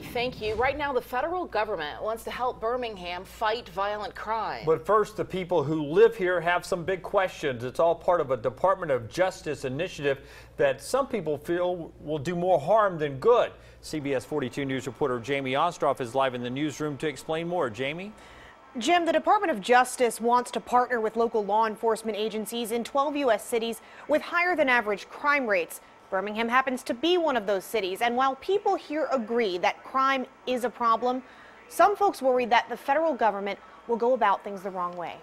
Thank you. Right now, the federal government wants to help Birmingham fight violent crime. But first, the people who live here have some big questions. It's all part of a Department of Justice initiative that some people feel will do more harm than good. CBS 42 News reporter Jamie Ostroff is live in the newsroom to explain more. Jamie? Jim, the Department of Justice wants to partner with local law enforcement agencies in 12 U.S. cities with higher than average crime rates. Birmingham happens to be one of those cities, and while people here agree that crime is a problem, some folks worry that the federal government will go about things the wrong way.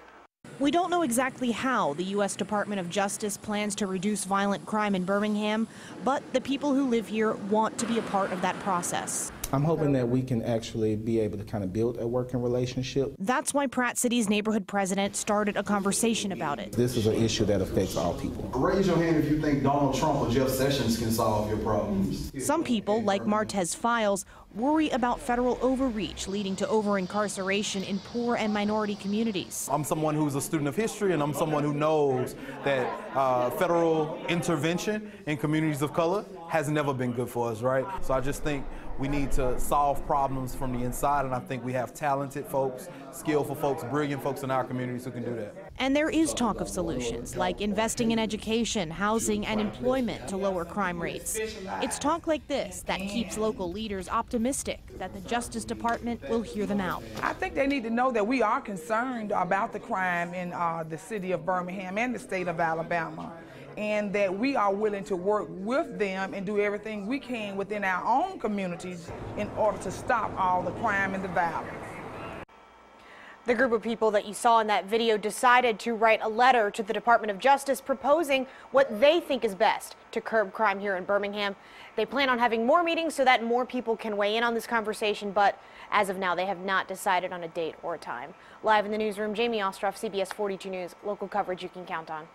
We don't know exactly how the U.S. Department of Justice plans to reduce violent crime in Birmingham, but the people who live here want to be a part of that process. I'm hoping that we can actually be able to kind of build a working relationship. That's why Pratt City's neighborhood president started a conversation about it. This is an issue that affects all people. Raise your hand if you think Donald Trump or Jeff Sessions can solve your problems. Some people, like Martez Files, worry about federal overreach leading to over-incarceration in poor and minority communities. I'm someone who's a student of history, and I'm someone who knows that federal intervention in communities of color has never been good for us, right? So I just think we need to solve problems from the inside, and I think we have talented folks, skillful folks, brilliant folks in our communities who can do that. And there is talk of solutions, like investing in education, housing, and employment to lower crime rates. It's talk like this that keeps local leaders optimistic that the Justice Department will hear them out. I think they need to know that we are concerned about the crime in the city of Birmingham and the state of Alabama, and that we are willing to work with them and do everything we can within our own communities in order to stop all the crime and the violence. The group of people that you saw in that video decided to write a letter to the Department of Justice proposing what they think is best to curb crime here in Birmingham. They plan on having more meetings so that more people can weigh in on this conversation, but as of now, they have not decided on a date or a time. Live in the newsroom, Jamie Ostroff, CBS 42 News, local coverage you can count on.